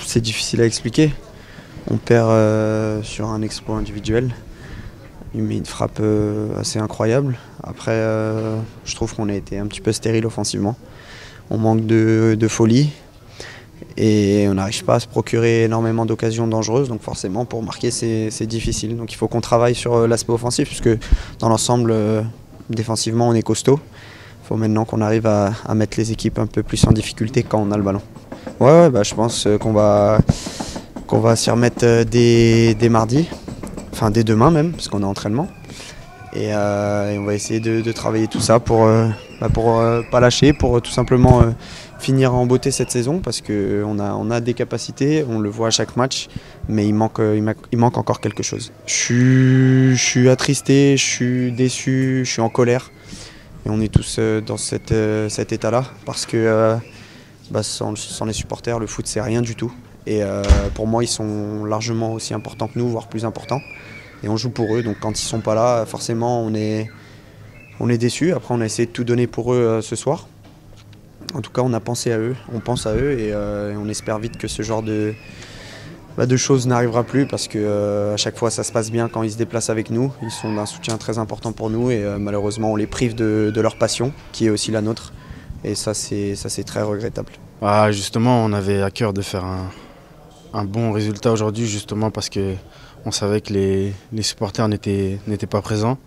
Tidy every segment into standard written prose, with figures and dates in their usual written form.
C'est difficile à expliquer. On perd sur un exploit individuel. Il met une frappe assez incroyable. Après, je trouve qu'on a été un petit peu stérile offensivement. On manque de folie et on n'arrive pas à se procurer énormément d'occasions dangereuses. Donc forcément, pour marquer, c'est difficile. Donc il faut qu'on travaille sur l'aspect offensif, puisque dans l'ensemble, défensivement, on est costaud. Il faut maintenant qu'on arrive à mettre les équipes un peu plus en difficulté quand on a le ballon. Ouais, je pense qu'on va s'y remettre dès mardi, enfin dès demain même, parce qu'on est en entraînement. Et on va essayer de travailler tout ça pour pas lâcher, pour tout simplement finir en beauté cette saison, parce qu'on a des capacités, on le voit à chaque match, mais il manque encore quelque chose. Je suis attristé, je suis déçu, je suis en colère. Et on est tous dans cet état-là, parce que sans les supporters, le foot c'est rien du tout. Et pour moi, ils sont largement aussi importants que nous, voire plus importants. Et on joue pour eux, donc quand ils sont pas là, forcément on est déçus. Après, on a essayé de tout donner pour eux ce soir. En tout cas, on a pensé à eux, on pense à eux et on espère vite que ce genre de choses n'arrivera plus, parce que à chaque fois ça se passe bien quand ils se déplacent avec nous. Ils sont d'un soutien très important pour nous et malheureusement on les prive de leur passion, qui est aussi la nôtre. Et ça c'est très regrettable. Justement, on avait à cœur de faire un bon résultat aujourd'hui, justement parce qu'on savait que les supporters n'étaient pas présents.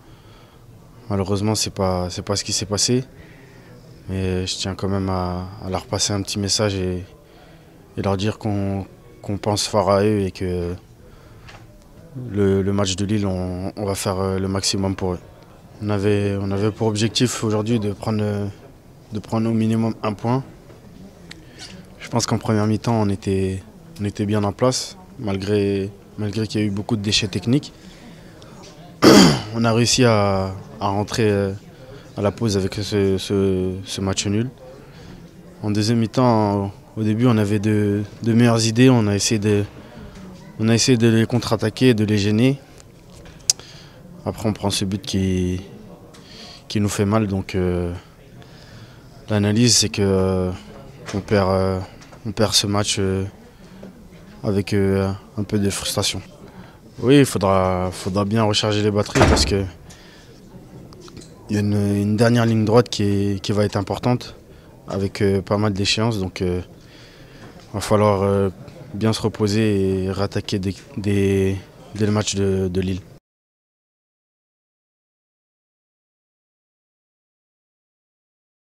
Malheureusement, c'est pas ce qui s'est passé. Mais je tiens quand même à leur passer un petit message et leur dire qu'on pense fort à eux et que le match de Lille, on va faire le maximum pour eux. On avait pour objectif aujourd'hui de prendre au minimum un point. Je pense qu'en première mi-temps, on était bien en place, malgré qu'il y a eu beaucoup de déchets techniques. On a réussi à rentrer à la pause avec ce match nul. En deuxième mi-temps, au début, on avait de meilleures idées. On a essayé de les contre-attaquer, de les gêner. Après, on prend ce but qui nous fait mal. Donc, l'analyse, c'est que on perd ce match avec un peu de frustration. Oui, il faudra bien recharger les batteries, parce que il y a une dernière ligne droite qui va être importante, avec pas mal d'échéances. Donc il va falloir bien se reposer et réattaquer dès le match de Lille.